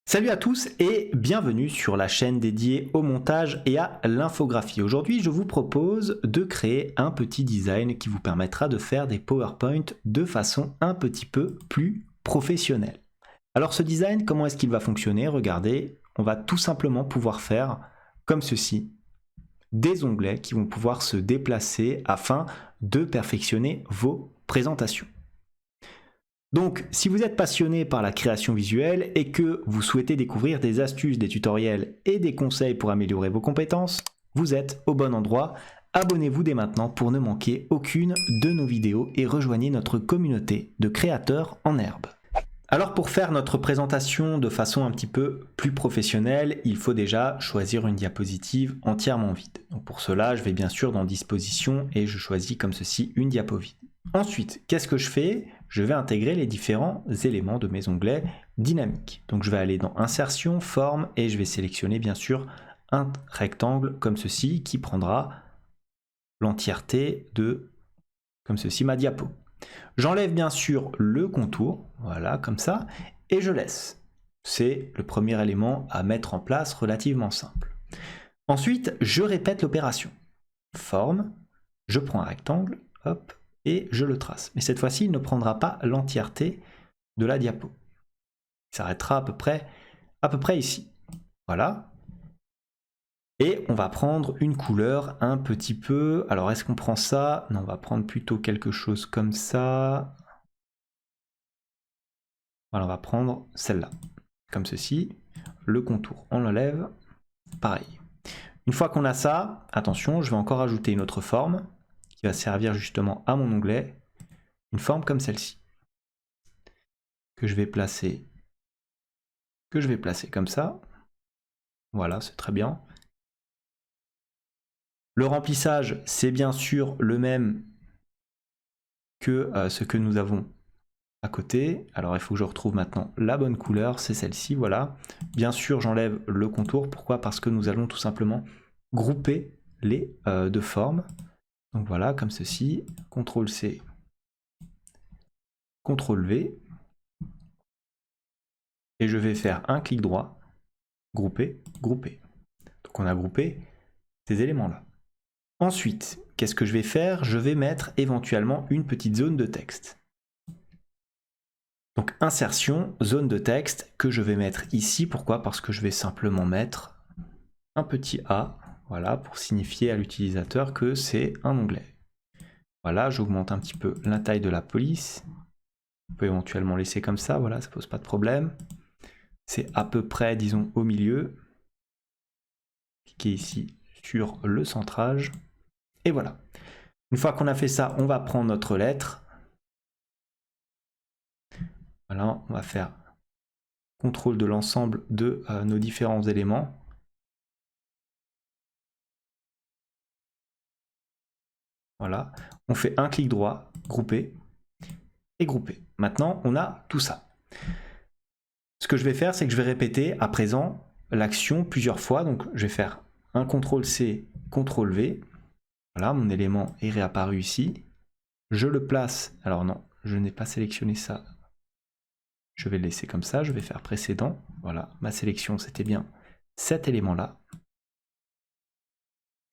Salut à tous et bienvenue sur la chaîne dédiée au montage et à l'infographie. Aujourd'hui, je vous propose de créer un petit design qui vous permettra de faire des PowerPoint de façon un petit peu plus professionnelle. Alors ce design, comment est-ce qu'il va fonctionner? Regardez, on va tout simplement pouvoir faire comme ceci, des onglets qui vont pouvoir se déplacer afin de perfectionner vos présentations. Donc, si vous êtes passionné par la création visuelle et que vous souhaitez découvrir des astuces, des tutoriels et des conseils pour améliorer vos compétences, vous êtes au bon endroit. Abonnez-vous dès maintenant pour ne manquer aucune de nos vidéos et rejoignez notre communauté de créateurs en herbe. Alors pour faire notre présentation de façon un petit peu plus professionnelle, il faut déjà choisir une diapositive entièrement vide. Donc pour cela, je vais bien sûr dans Disposition et je choisis comme ceci une diapo vide. Ensuite, qu'est-ce que je fais? Je vais intégrer les différents éléments de mes onglets dynamiques. Donc je vais aller dans Insertion, Forme et je vais sélectionner bien sûr un rectangle comme ceci qui prendra l'entièreté de, comme ceci, ma diapo. J'enlève bien sûr le contour, voilà, comme ça, et je laisse. C'est le premier élément à mettre en place, relativement simple. Ensuite, je répète l'opération. Forme, je prends un rectangle, hop, et je le trace. Mais cette fois-ci, il ne prendra pas l'entièreté de la diapo. Il s'arrêtera à peu près ici. Voilà. Et on va prendre une couleur un petit peu... Alors, est-ce qu'on prend ça? Non, on va prendre plutôt quelque chose comme ça. Voilà, on va prendre celle-là, comme ceci. Le contour, on l'enlève. Pareil. Une fois qu'on a ça, attention, je vais encore ajouter une autre forme qui va servir justement à mon onglet. Une forme comme celle-ci. Que je vais placer comme ça. Voilà, c'est très bien. Le remplissage, c'est bien sûr le même que ce que nous avons à côté. Alors il faut que je retrouve maintenant la bonne couleur, c'est celle-ci, voilà. Bien sûr, j'enlève le contour. Pourquoi? Parce que nous allons tout simplement grouper les deux formes. Donc voilà, comme ceci. CTRL-C, CTRL-V. Et je vais faire un clic droit, grouper, grouper. Donc on a groupé ces éléments-là. Ensuite, qu'est-ce que je vais faire? Je vais mettre éventuellement une petite zone de texte. Donc insertion, zone de texte, que je vais mettre ici. Pourquoi? Parce que je vais simplement mettre un petit A, voilà, pour signifier à l'utilisateur que c'est un onglet. Voilà, j'augmente un petit peu la taille de la police. On peut éventuellement laisser comme ça, voilà, ça pose pas de problème. C'est à peu près, disons, au milieu. Cliquez ici sur le centrage. Et voilà. Une fois qu'on a fait ça, on va prendre notre lettre. Voilà, on va faire contrôle de l'ensemble de nos différents éléments. Voilà, on fait un clic droit, grouper et grouper. Maintenant, on a tout ça. Ce que je vais faire, c'est que je vais répéter à présent l'action plusieurs fois. Donc, je vais faire un CTRL-C, CTRL-V. Voilà, mon élément est réapparu ici. Je le place. Alors non, je n'ai pas sélectionné ça. Je vais le laisser comme ça. Je vais faire précédent. Voilà, ma sélection, c'était bien cet élément-là,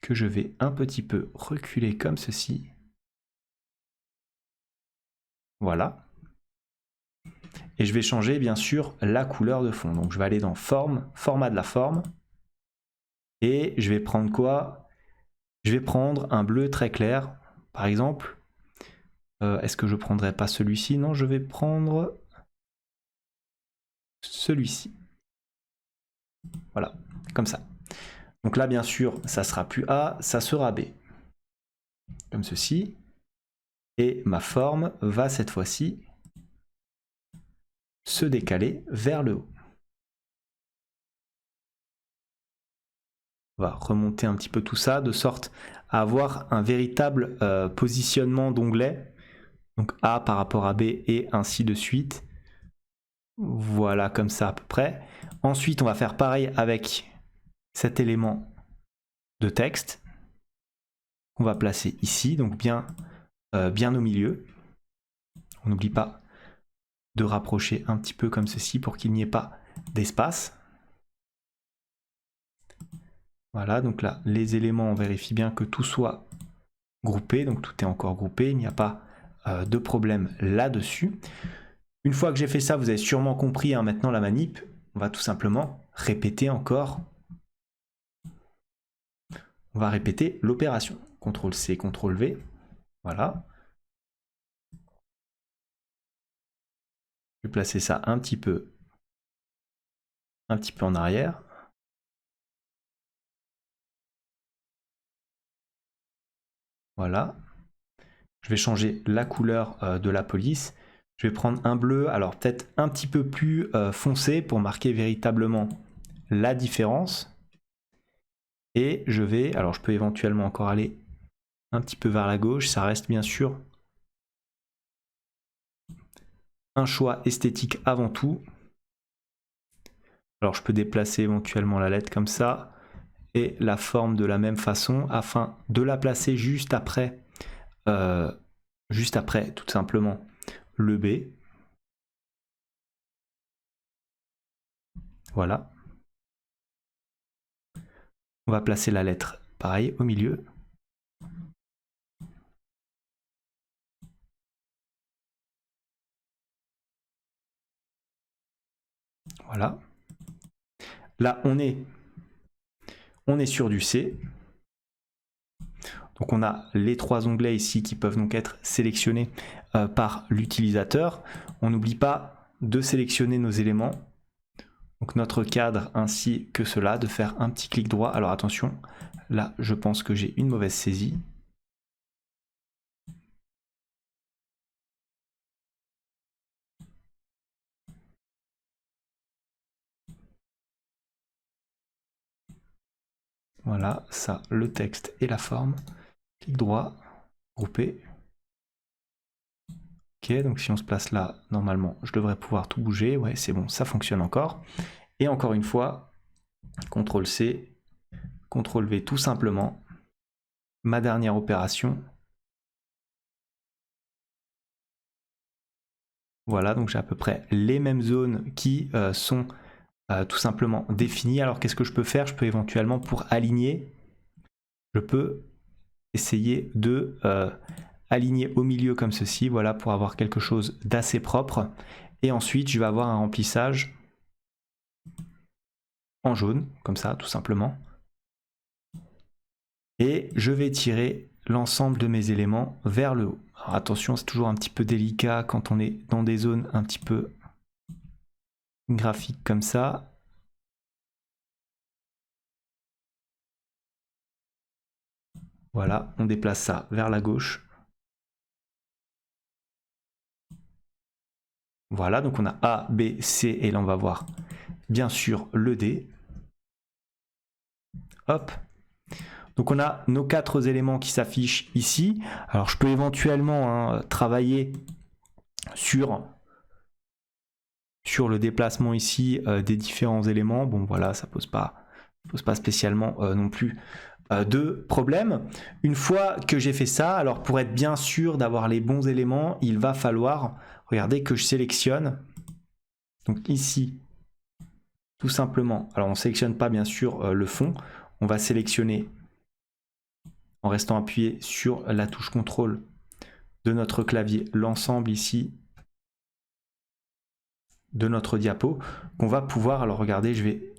que je vais un petit peu reculer comme ceci. Voilà. Et je vais changer bien sûr la couleur de fond. Donc je vais aller dans forme, format de la forme. Et je vais prendre quoi? Je vais prendre un bleu très clair, par exemple. Est-ce que je prendrais pas celui-ci? Non, je vais prendre celui-ci. Voilà, comme ça. Donc là, bien sûr, ça sera plus A, ça sera B. Comme ceci. Et ma forme va cette fois-ci se décaler vers le haut. On va remonter un petit peu tout ça de sorte à avoir un véritable positionnement d'onglet. Donc A par rapport à B et ainsi de suite. Voilà, comme ça à peu près. Ensuite, on va faire pareil avec cet élément de texte qu'on va placer ici, donc bien au milieu. On n'oublie pas de rapprocher un petit peu comme ceci pour qu'il n'y ait pas d'espace. Voilà, donc là, les éléments, on vérifie bien que tout soit groupé. Donc tout est encore groupé, il n'y a pas de problème là-dessus. Une fois que j'ai fait ça, vous avez sûrement compris hein, maintenant la manip. On va tout simplement répéter encore. On va répéter l'opération. CTRL-C, CTRL-V. Voilà. Je vais placer ça un petit peu en arrière. Voilà. Je vais changer la couleur de la police. Je vais prendre un bleu, alors peut-être un petit peu plus foncé pour marquer véritablement la différence. Et je vais, alors je peux éventuellement encore aller un petit peu vers la gauche. Ça reste bien sûr un choix esthétique avant tout. Alors je peux déplacer éventuellement la lettre comme ça et la forme de la même façon afin de la placer juste après tout simplement le B. Voilà. On va placer la lettre pareil au milieu. Voilà. Là on est sur du C. Donc on a les trois onglets ici qui peuvent donc être sélectionnés par l'utilisateur. On n'oublie pas de sélectionner nos éléments. Donc notre cadre ainsi que cela, de faire un petit clic droit. Alors attention, là je pense que j'ai une mauvaise saisie. Voilà, ça, le texte et la forme. Clic droit, grouper. Ok, donc si on se place là, normalement, je devrais pouvoir tout bouger. Ouais, c'est bon, ça fonctionne encore. Et encore une fois, CTRL-C, CTRL-V tout simplement. Ma dernière opération. Voilà, donc j'ai à peu près les mêmes zones qui sont tout simplement définies. Alors qu'est-ce que je peux faire? Je peux éventuellement, pour aligner, je peux essayer de aligner au milieu comme ceci, voilà, pour avoir quelque chose d'assez propre. Et ensuite, je vais avoir un remplissage en jaune, comme ça, tout simplement. Et je vais tirer l'ensemble de mes éléments vers le haut. Alors attention, c'est toujours un petit peu délicat quand on est dans des zones un petit peu graphiques comme ça. Voilà, on déplace ça vers la gauche. Voilà, donc on a A, B, C, et là on va voir bien sûr le D. Hop. Donc on a nos 4 éléments qui s'affichent ici. Alors je peux éventuellement travailler sur le déplacement ici des différents éléments. Bon voilà, ça pose pas spécialement non plus de problème. Une fois que j'ai fait ça, alors pour être bien sûr d'avoir les bons éléments, il va falloir, regardez, que je sélectionne. Donc ici, tout simplement, alors on ne sélectionne pas bien sûr le fond, on va sélectionner en restant appuyé sur la touche CTRL de notre clavier l'ensemble ici de notre diapo qu'on va pouvoir, alors regardez, je vais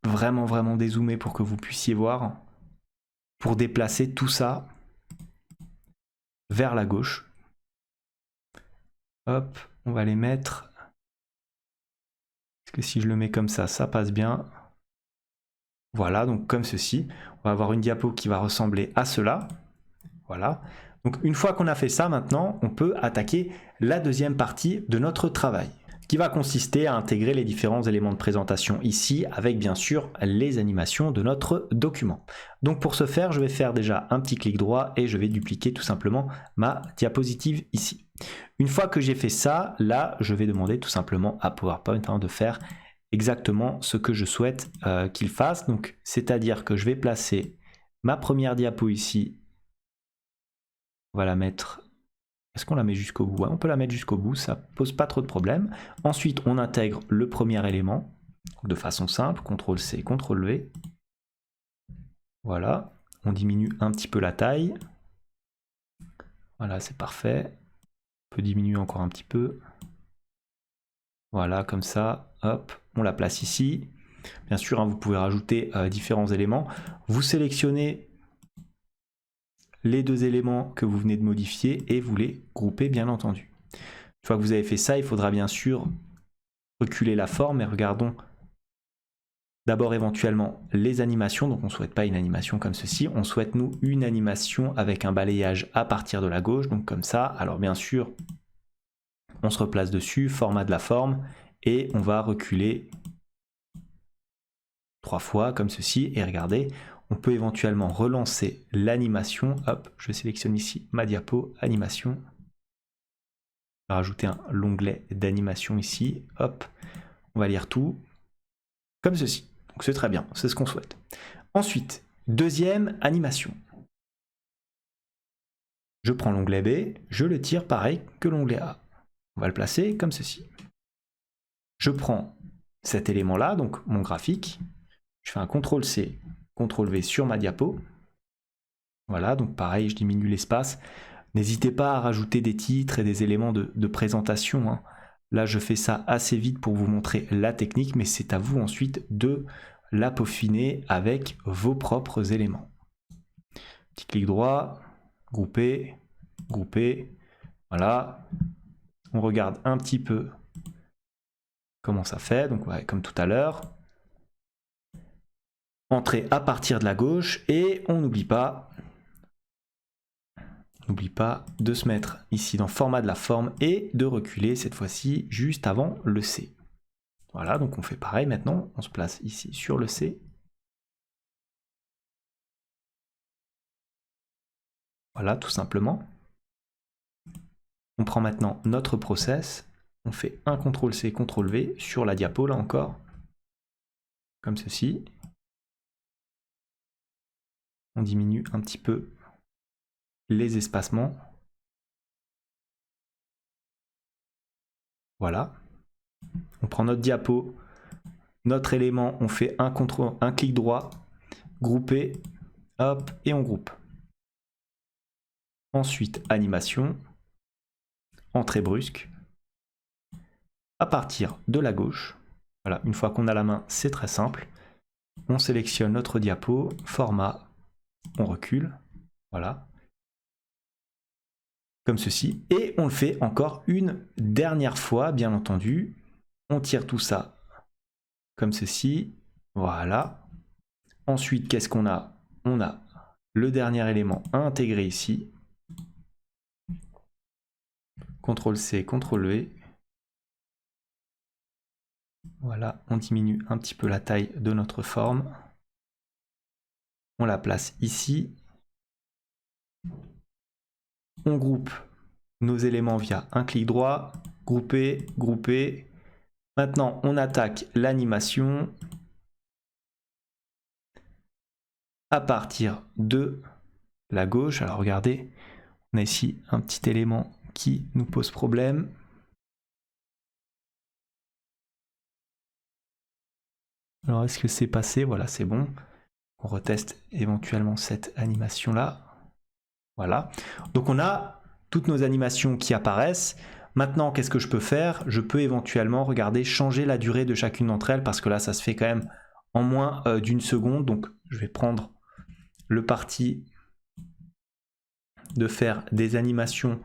vraiment dézoomer pour que vous puissiez voir, pour déplacer tout ça vers la gauche. Hop, on va les mettre. Est-ce que si je le mets comme ça passe bien? Voilà, donc comme ceci. On va avoir une diapo qui va ressembler à cela. Voilà. Donc une fois qu'on a fait ça, maintenant, on peut attaquer la deuxième partie de notre travail, qui va consister à intégrer les différents éléments de présentation ici, avec bien sûr les animations de notre document. Donc pour ce faire, je vais faire déjà un petit clic droit et je vais dupliquer tout simplement ma diapositive ici. Une fois que j'ai fait ça, là, je vais demander tout simplement à PowerPoint de faire exactement ce que je souhaite qu'il fasse. Donc, c'est-à-dire que je vais placer ma première diapo ici. On va la mettre... Est-ce qu'on la met jusqu'au bout? Ouais, on peut la mettre jusqu'au bout, ça pose pas trop de problème. Ensuite, on intègre le premier élément. De façon simple, CTRL-C, CTRL-V. Voilà, on diminue un petit peu la taille. Voilà, c'est parfait. On peut diminuer encore un petit peu. Voilà, comme ça, hop, on la place ici. Bien sûr, hein, vous pouvez rajouter différents éléments. Vous sélectionnez les deux éléments que vous venez de modifier et vous les groupez, bien entendu. Une fois que vous avez fait ça, il faudra bien sûr reculer la forme et regardons d'abord éventuellement les animations. Donc on ne souhaite pas une animation comme ceci, on souhaite nous une animation avec un balayage à partir de la gauche, donc comme ça. Alors bien sûr, on se replace dessus, format de la forme, et on va reculer 3 fois comme ceci, et regardez, on peut éventuellement relancer l'animation. Hop, je sélectionne ici ma diapo, animation. On va rajouter l'onglet d'animation ici, hop, on va lire tout, comme ceci. Donc c'est très bien, c'est ce qu'on souhaite. Ensuite, deuxième animation. Je prends l'onglet B, je le tire pareil que l'onglet A. On va le placer comme ceci. Je prends cet élément-là, donc mon graphique, je fais un CTRL-C, CTRL-V sur ma diapo. Voilà, donc pareil, je diminue l'espace. N'hésitez pas à rajouter des titres et des éléments de présentation, hein. Là, je fais ça assez vite pour vous montrer la technique, mais c'est à vous ensuite de la peaufiner avec vos propres éléments. Petit clic droit, grouper, grouper, voilà. On regarde un petit peu comment ça fait, donc ouais, comme tout à l'heure. Entrer à partir de la gauche et on n'oublie pas de se mettre ici dans format de la forme et de reculer cette fois-ci juste avant le C. Voilà, donc on fait pareil maintenant, on se place ici sur le C. Voilà, tout simplement. On prend maintenant notre process, on fait un CTRL-C, CTRL-V sur la diapo, là encore, comme ceci. On diminue un petit peu les espacements. Voilà. On prend notre diapo, notre élément, on fait un clic droit, grouper, hop, et on groupe. Ensuite, animation, entrée brusque, à partir de la gauche. Voilà, une fois qu'on a la main, c'est très simple. On sélectionne notre diapo, format, on recule, voilà, comme ceci. Et on le fait encore une dernière fois, bien entendu. On tire tout ça comme ceci, voilà. Ensuite, qu'est-ce qu'on a? On a le dernier élément à intégrer ici. CTRL-C, CTRL-V. Voilà, on diminue un petit peu la taille de notre forme. On la place ici. On groupe nos éléments via un clic droit, grouper, grouper. Maintenant, on attaque l'animation à partir de la gauche. Alors regardez, on a ici un petit élément qui nous pose problème. Alors est-ce que c'est passé? Voilà, c'est bon. On reteste éventuellement cette animation-là. Voilà. Donc on a toutes nos animations qui apparaissent. Maintenant, qu'est-ce que je peux faire? Je peux éventuellement, regarder, changer la durée de chacune d'entre elles, parce que là, ça se fait quand même en moins d'une seconde. Donc, je vais prendre le parti de faire des animations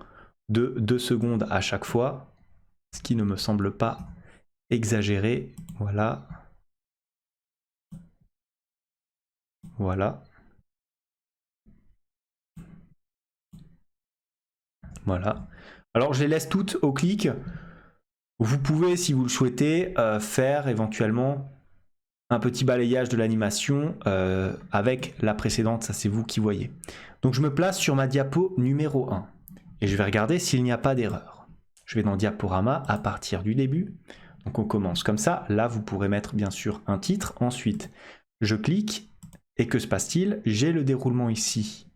de 2 secondes à chaque fois, ce qui ne me semble pas exagéré. Voilà. Voilà. Voilà. Alors, je les laisse toutes au clic. Vous pouvez, si vous le souhaitez, faire éventuellement un petit balayage de l'animation avec la précédente, ça c'est vous qui voyez. Donc je me place sur ma diapo numéro 1 et je vais regarder s'il n'y a pas d'erreur. Je vais dans Diaporama à partir du début. Donc on commence comme ça. Là, vous pourrez mettre bien sûr un titre. Ensuite, je clique et que se passe-t-il? J'ai le déroulement ici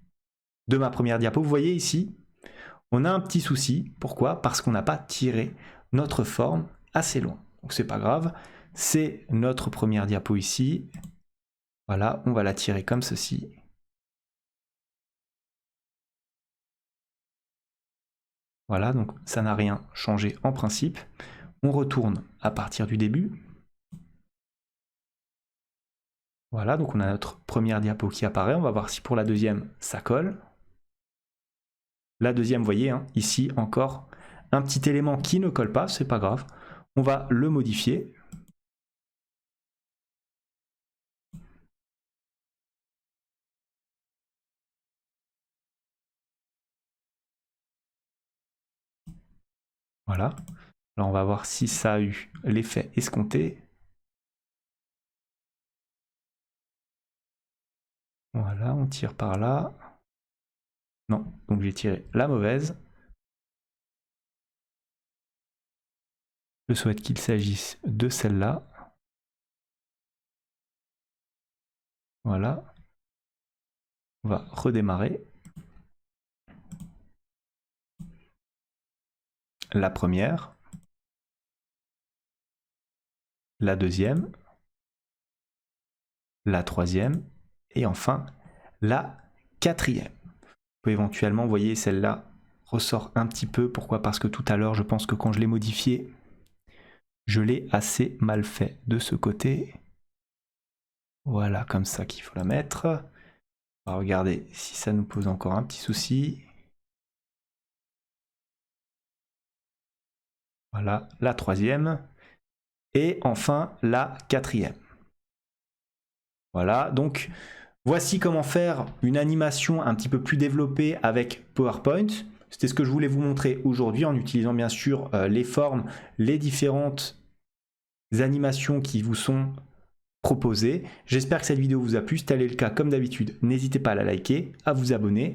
de ma première diapo. Vous voyez ici, on a un petit souci. Pourquoi? Parce qu'on n'a pas tiré notre forme assez loin. Donc c'est pas grave. c'est notre première diapo ici. Voilà, on va la tirer comme ceci. Voilà, donc ça n'a rien changé en principe. On retourne à partir du début. Voilà, donc on a notre première diapo qui apparaît. On va voir si pour la deuxième, ça colle. La deuxième, vous voyez, hein, ici encore, un petit élément qui ne colle pas, c'est pas grave. On va le modifier. Voilà. Là, on va voir si ça a eu l'effet escompté. Voilà, on tire par là. Non, donc j'ai tiré la mauvaise. Je souhaite qu'il s'agisse de celle-là. Voilà. On va redémarrer. La première. La deuxième. La troisième. Et enfin, la quatrième. Vous pouvez éventuellement, vous voyez, celle-là ressort un petit peu. Pourquoi? Parce que tout à l'heure, je pense que quand je l'ai modifié, je l'ai assez mal fait de ce côté. Voilà, comme ça qu'il faut la mettre. On va regarder si ça nous pose encore un petit souci. Voilà, la troisième. Et enfin, la quatrième. Voilà, donc voici comment faire une animation un petit peu plus développée avec PowerPoint. C'était ce que je voulais vous montrer aujourd'hui en utilisant bien sûr les formes, les différentes animations qui vous sont proposées. J'espère que cette vidéo vous a plu. Si tel est le cas, comme d'habitude, n'hésitez pas à la liker, à vous abonner.